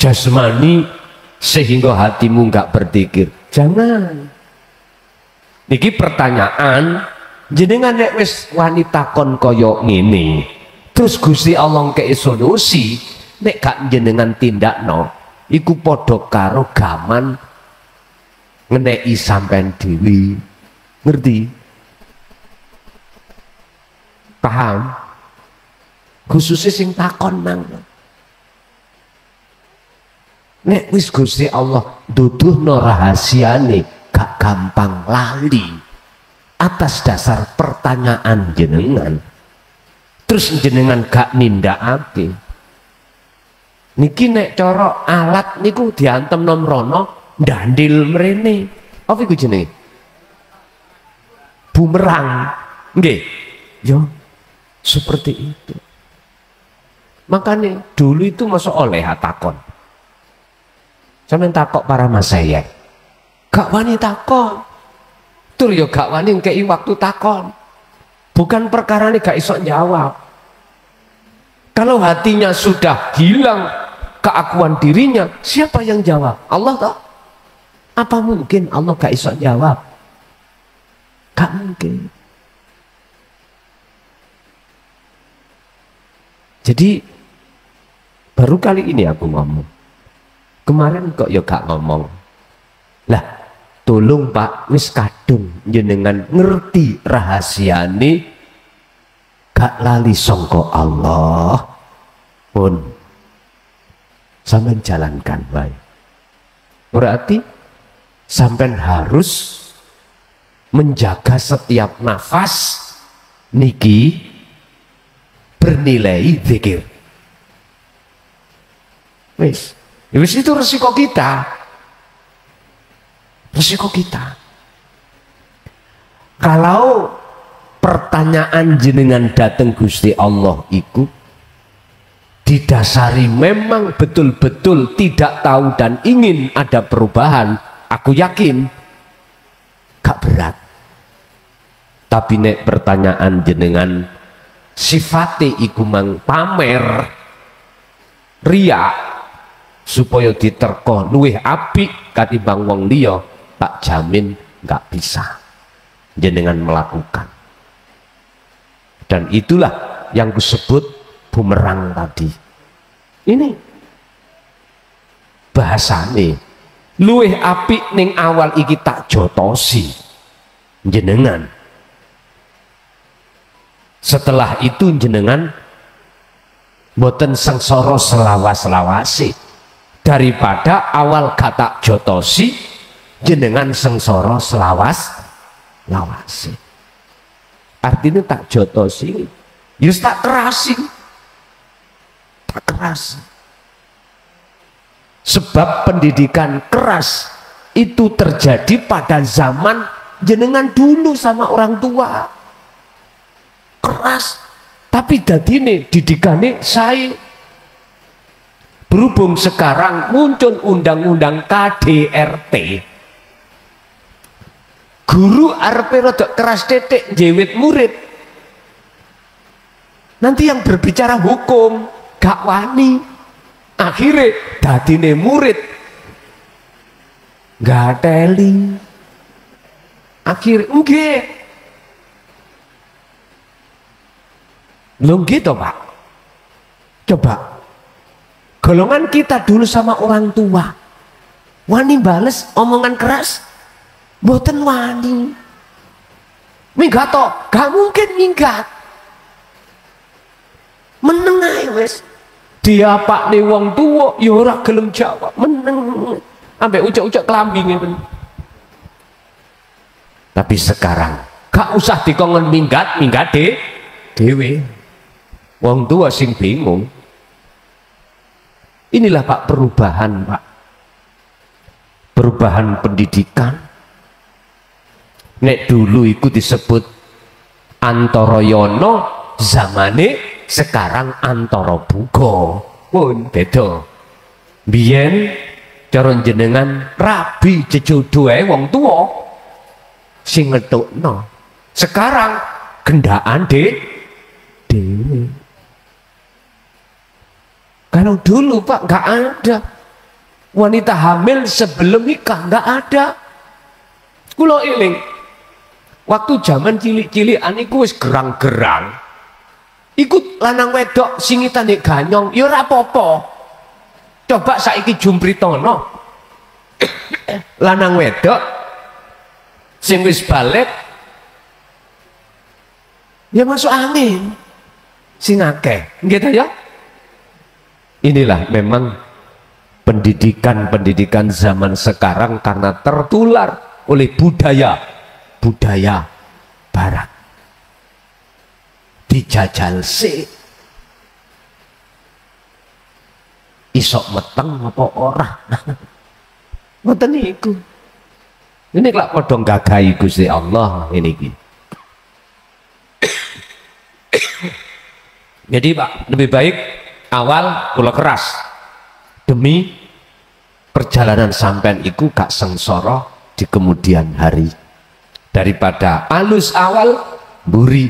jasmani sehingga hatimu nggak berzikir. Jangan. Niki pertanyaan, jenengan nek wis wanita kon koyo ngene, terus Gusti Allah kei solusi, nek gak jenengan tindakno, iku padha karo gaman ngeneki sampean dhewe. Ngerti? Paham? Khususnya sing takon nang nek wis Gusti Allah duduhno rahasiane gak gampang lali atas dasar pertanyaan jenengan, terus jenengan gak nindakake. Niki nek cara alat niku diantem nom rono ndandil mrene. Apa iku jenenge? Bumerang. Nggih. Yo seperti itu. Makanya dulu itu masuk oleh takon. Sampeyan takok para masayek. Gak wani takon. Tur yo gak wani ngkei waktu takon. Bukan perkara ini gak iso jawab. Kalau hatinya sudah hilang keakuan dirinya, siapa yang jawab? Allah toh? Apa mungkin Allah gak iso jawab? Gak mungkin. Jadi baru kali ini aku ngomong. Kemarin kok ya gak ngomong. Lah, tolong Pak, wis kadung jenengan ngerti rahasiane gak lali sangka Allah. Pun sampean jalankan baik. Berarti sampean harus menjaga setiap nafas niki bernilai zikir. Wis itu resiko kita. Resiko kita. Kalau pertanyaan jenengan datang Gusti Allah iku didasari memang betul-betul tidak tahu dan ingin ada perubahan, aku yakin gak berat. Tapi nek pertanyaan jenengan sifate iku mang pamer, riya, supaya diterko luwih apik katimbang wong liya, tak jamin nggak bisa jenengan melakukan. Dan itulah yang disebut bumerang tadi. Ini bahasane luwih apik ning awal iki tak jotosi jenengan. Setelah itu jenengan boten sengsara selawas-lawasi, daripada awal kata jotosi jenengan sengsara selawas-lawasi. Artinya tak jotosi, yus tak kerasi, tak keras. Sebab pendidikan keras itu terjadi pada zaman jenengan dulu sama orang tua. Keras, tapi dadine didikane saya. Berhubung sekarang muncul undang-undang KDRT, guru arep rada keras titik jewit murid, nanti yang berbicara hukum gak wani, akhirnya dadine murid gak teli, akhirnya enggak. Belum gitu Pak. Coba golongan kita dulu sama orang tua wani bales omongan keras, boten wani minggat toh, gak mungkin minggat, meneng ae wis diapakne wong tua ya ora gelem jawab, meneng ambek ucap-ucap kelambi ngene. Tapi sekarang gak usah dikongkon minggat dhewe. Wong tua sing bingung. Inilah Pak perubahan, Pak. Perubahan pendidikan. Nek dulu itu disebut Antara Yono, zamane sekarang Antara Bugo. Pun beda. Biyen cara jenengan rabi jejodohe wong tua sing ngetukno. Sekarang gendaan dewe. Kalau dulu Pak nggak ada wanita hamil sebelum nikah, nggak ada. Kulo eling waktu zaman cilik-cilikan iku wis gerang-gerang, ikut lanang wedok singitane ganyong, ya ora apa-apa. Coba saiki jumpritono lanang wedok sing wis balik ya masuk angin sing akeh, nggih ya. Inilah memang pendidikan zaman sekarang karena tertular oleh budaya barat. Dijajal sih isok meteng apa ora. Ngoten niku. Ini lak padha gagahi Gusti Allah ini iki. Jadi Pak, lebih baik awal kula keras demi perjalanan sampean iku gak sengsara di kemudian hari, daripada alus awal buri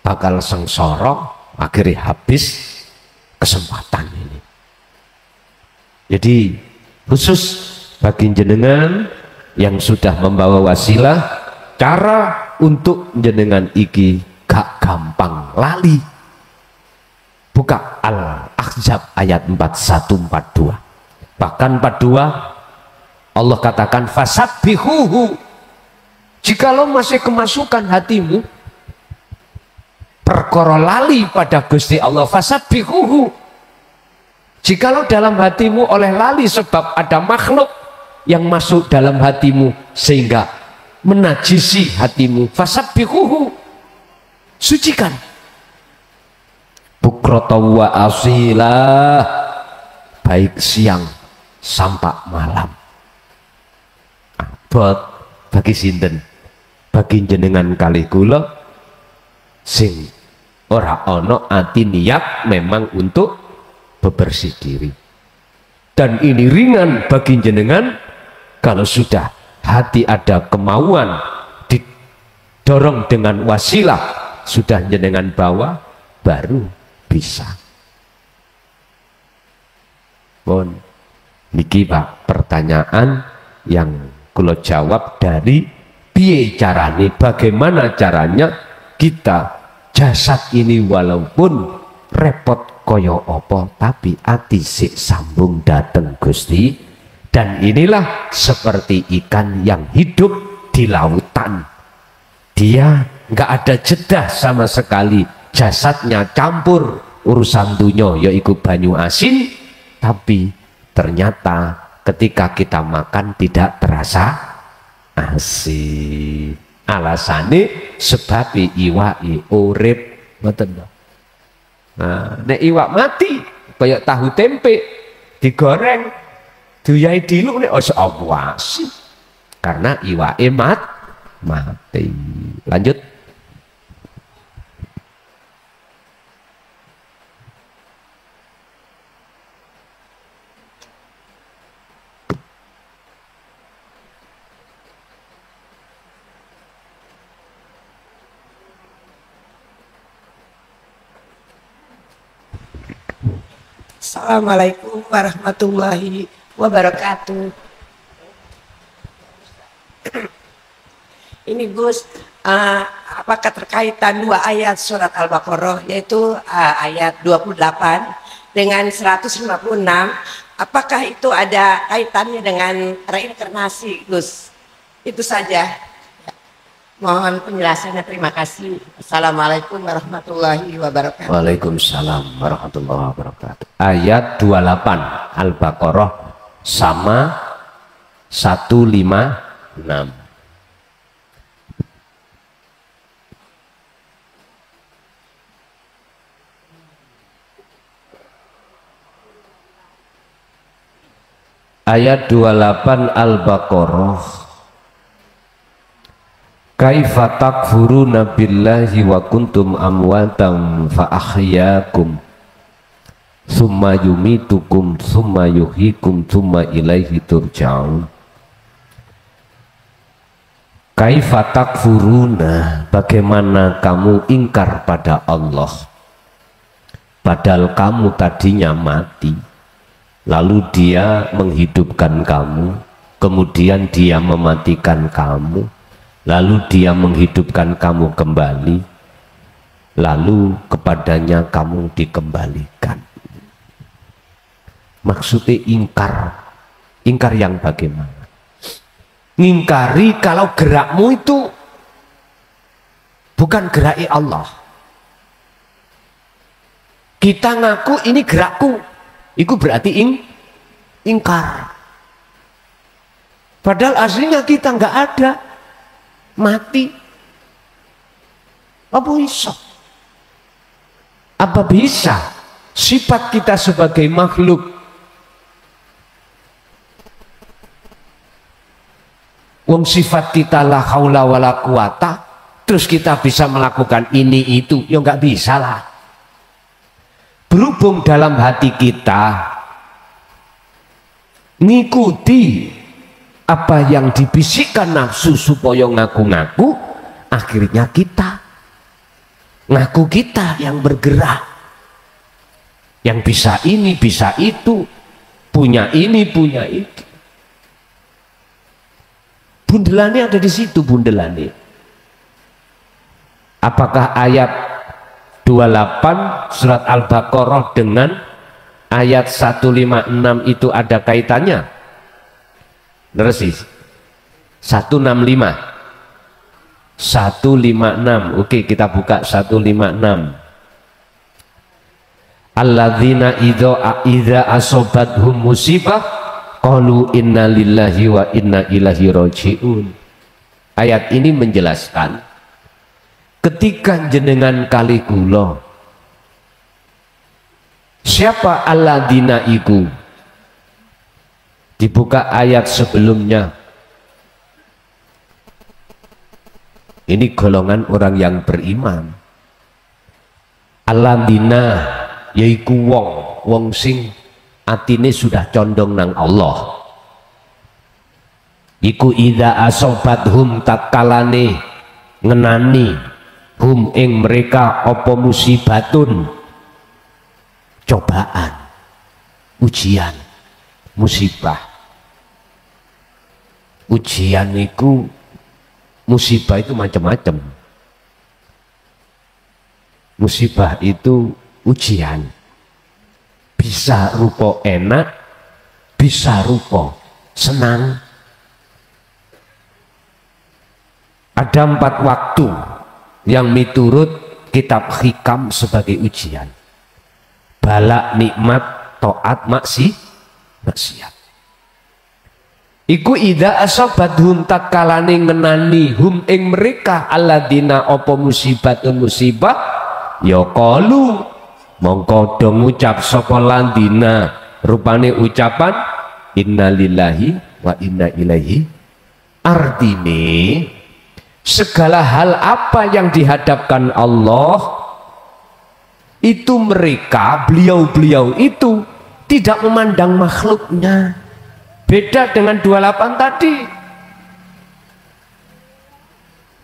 bakal sengsara akhirnya habis kesempatan ini. Jadi khusus bagi jenengan yang sudah membawa wasilah, cara untuk jenengan iki gak gampang lali. Buka Al-Ahzab ayat 41-42. Bahkan 42 Allah katakan fasabbihuhu. Jikalau masih kemasukan hatimu perkara lali pada Gusti Allah, fasabbihuhu. Jikalau dalam hatimu oleh lali sebab ada makhluk yang masuk dalam hatimu sehingga menajisi hatimu, fasabbihuhu. Sucikan. Bukrata wa asilah, baik siang sampai malam. Abot bagi sinten? Bagi jenengan kali kula sing ora ono ati niat memang untuk bebersih diri. Dan ini ringan bagi jenengan kalau sudah hati ada kemauan didorong dengan wasilah, sudah jenengan bawa baru bisa. Bon, niki Pak pertanyaan yang kula jawab dari piye carane, bagaimana caranya kita jasad ini walaupun repot koyo opo tapi ati sik sambung dateng Gusti. Dan inilah seperti ikan yang hidup di lautan, Dia nggak ada jeda sama sekali, jasadnya campur urusan dunya yaitu banyu asin, tapi ternyata ketika kita makan tidak terasa asin. Alasane sebab iwake urip ngoten lho. Nah, nek iwak mati kayak tahu tempe digoreng diyai diluk nek apa asin. Karena iwake mati. Lanjut. Assalamualaikum warahmatullahi wabarakatuh. Ini Gus, apakah terkaitan dua ayat surat Al-Baqarah, yaitu ayat 28 dengan 156, apakah itu ada kaitannya dengan reinkarnasi, Gus? Itu saja. Mohon penjelasannya, terima kasih. Assalamualaikum warahmatullahi wabarakatuh. Waalaikumsalam warahmatullahi wabarakatuh. Ayat 28 Al-Baqarah sama 156. Ayat 28 Al-Baqarah. Kaifa takfuruna billahi wa kuntum amwatan fa ahyaakum summa yumitukum summa yuhyikum summa ilaihi turja'un. Kaifa takfuruna, bagaimana kamu ingkar pada Allah padahal kamu tadinya mati, lalu dia menghidupkan kamu, kemudian dia mematikan kamu, lalu dia menghidupkan kamu kembali, lalu kepadanya kamu dikembalikan. Maksudnya ingkar. Ingkar yang bagaimana? Ngingkari kalau gerakmu itu bukan gerak Allah. Kita ngaku ini gerakku, itu berarti ingkar. Padahal aslinya kita nggak ada. Mati. Apa bisa? Apa bisa sifat kita sebagai makhluk wong sifat kita la haula wala quwata terus kita bisa melakukan ini itu? Ya nggak bisa lah. Berhubung dalam hati kita ngikuti apa yang dibisikkan nafsu supaya ngaku-ngaku, akhirnya kita ngaku kita yang bergerak, yang bisa ini bisa itu, punya ini punya itu. Bundelannya ada di situ, bundelannya. Apakah ayat 28 surat Al-Baqarah dengan ayat 156 itu ada kaitannya? Nersis 165 156. Oke, kita buka 156. Alladzina idza asobathum musibah qalu inna lillahi wa inna ilaihi rajiun. Ayat ini menjelaskan ketika jenengan kali kula, siapa alladzina iku? Dibuka ayat sebelumnya. Ini golongan orang yang beriman. Alladzina yaiku wong sing atine sudah condong nang Allah. Iku idza asobathum tatkalane ngenani hum ing mereka apa musibatun, cobaan, ujian, musibah. Ujian itu, musibah itu macam-macam. Musibah itu ujian, bisa rupa enak, bisa rupa senang. Ada 4 waktu yang miturut kitab hikam sebagai ujian. Balak, nikmat, taat, maksiat. Iku ida asobathum takalane ngenani hum ing mereka alladzina apa musibatun musibah ya qalu mongko do ngucap sapa landina rupane ucapan innalillahi wa inna ilaihi. Artine segala hal apa yang dihadapkan Allah itu mereka beliau-beliau itu tidak memandang makhluknya. Beda dengan 28 tadi.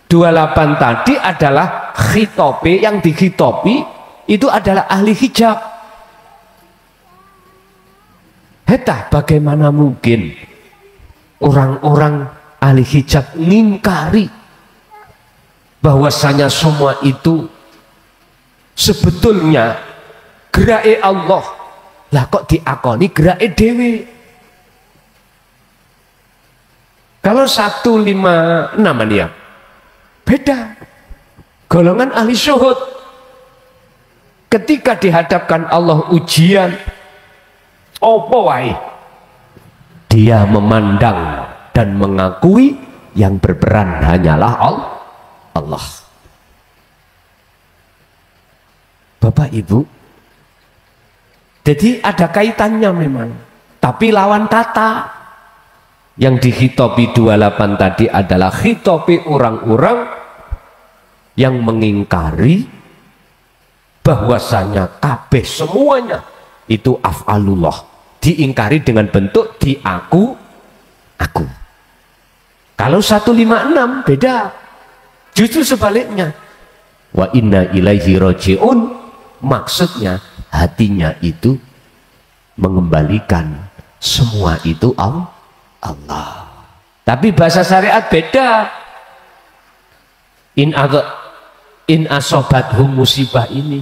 28 tadi adalah khitopi, yang dikhitopi itu adalah ahli hijab. Heta bagaimana mungkin orang-orang ahli hijab ngingkari bahwasanya semua itu sebetulnya gerai Allah. Lah kok diakoni gerai dewi. Kalau 156 ya beda. Golongan ahli syuhud ketika dihadapkan Allah ujian apa wae dia memandang dan mengakui yang berperan hanyalah Allah. Bapak Ibu, jadi ada kaitannya memang, tapi lawan kata. Yang dihitopi 28 tadi adalah hitopi orang-orang yang mengingkari bahwasanya kabeh semuanya itu af'alullah, diingkari dengan bentuk aku. Kalau 156 beda, justru sebaliknya, wa inna ilaihi raji'un, maksudnya hatinya itu mengembalikan semua itu Allah. Tapi bahasa syariat beda. In asobathum musibah ini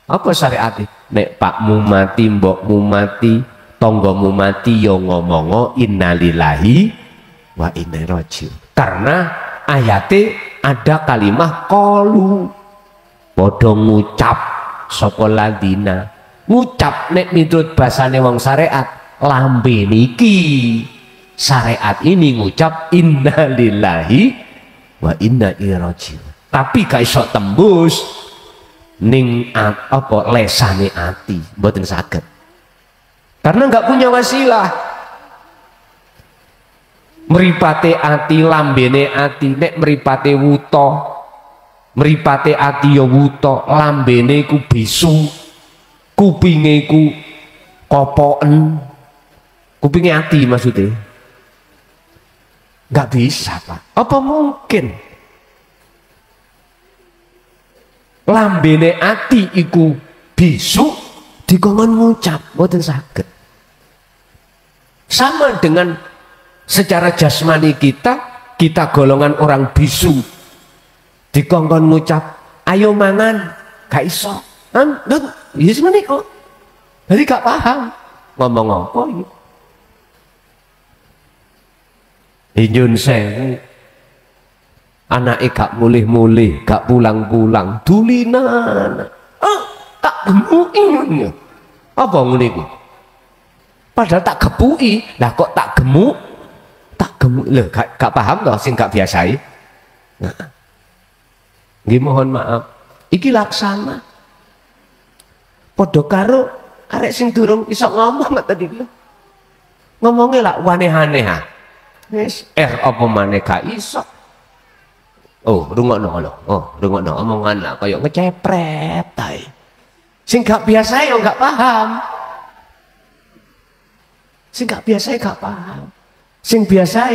apa syariatnya? Nek pakmu mati, mbokmu mati, tonggomu mati, yo ngomongo innalillahi wa inna ilaihi raji'un. Karena ayatnya ada kalimah qalu, podo ngucap sapa ladina. Ngucap nek miturut basane wong syariat lambe niki. Syariat ini ngucap innalillahi wa inna ilaihi raji'un. Tapi gak iso tembus ning apa lesane ati, mboten saged. Karena nggak punya wasilah. Mripate ati, lambene ati, nek mripate wuta, mripate ati ya wuta, lambene ku bisu, kupinge ku kopoken. Kupinge ati maksudnya. Nggak bisa Pak, apa mungkin lambene ati iku bisu dikongkon ngucap, mboten saged. Sama dengan secara jasmani kita golongan orang bisu dikongkon ngucap ayo mangan, gak iso kan, ya semeneh kok, jadi gak paham ngomong apa ini. Inyun sewu anake gak mulih-mulih, gak pulang-pulang, dulinan. Tak gemuki. Apa ngene iku? Padahal tak gepuki, lah kok tak gemuk? Tak gemuk. Lho, gak paham toh sing gak biasai. Nah. Nggih mohon maaf. Iki laksana. Padha karo arek sing durung iso ngomong tadi. Ngomongnya lah waneh-aneh. Wis apa maneh gak iso. Oh, rungokno lho. Oh, rungokno omongan lah kaya ngecepret ae. Sing gak biasa ya gak paham. Sing gak biasa gak paham. Sing biasa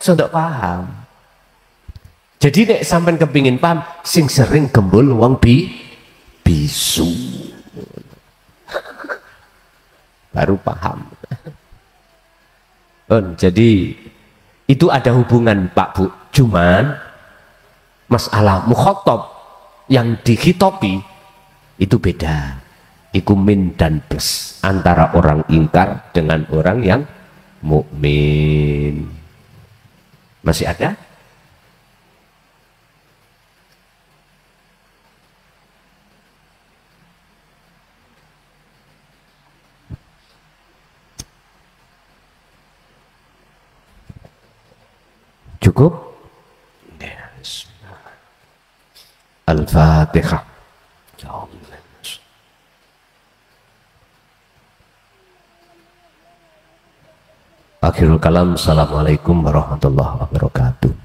sondok paham. Jadi nek sampean kepingin paham, sing sering gembul wong bisu. Baru paham. Jadi itu ada hubungan Pak Bu, cuman masalah mukhatab yang dikhitopi itu beda. Iku min dan plus antara orang ingkar dengan orang yang mukmin. Masih ada? Cukup? Yes. Al-Fatihah. Akhirul kalam. Assalamualaikum warahmatullahi wabarakatuh.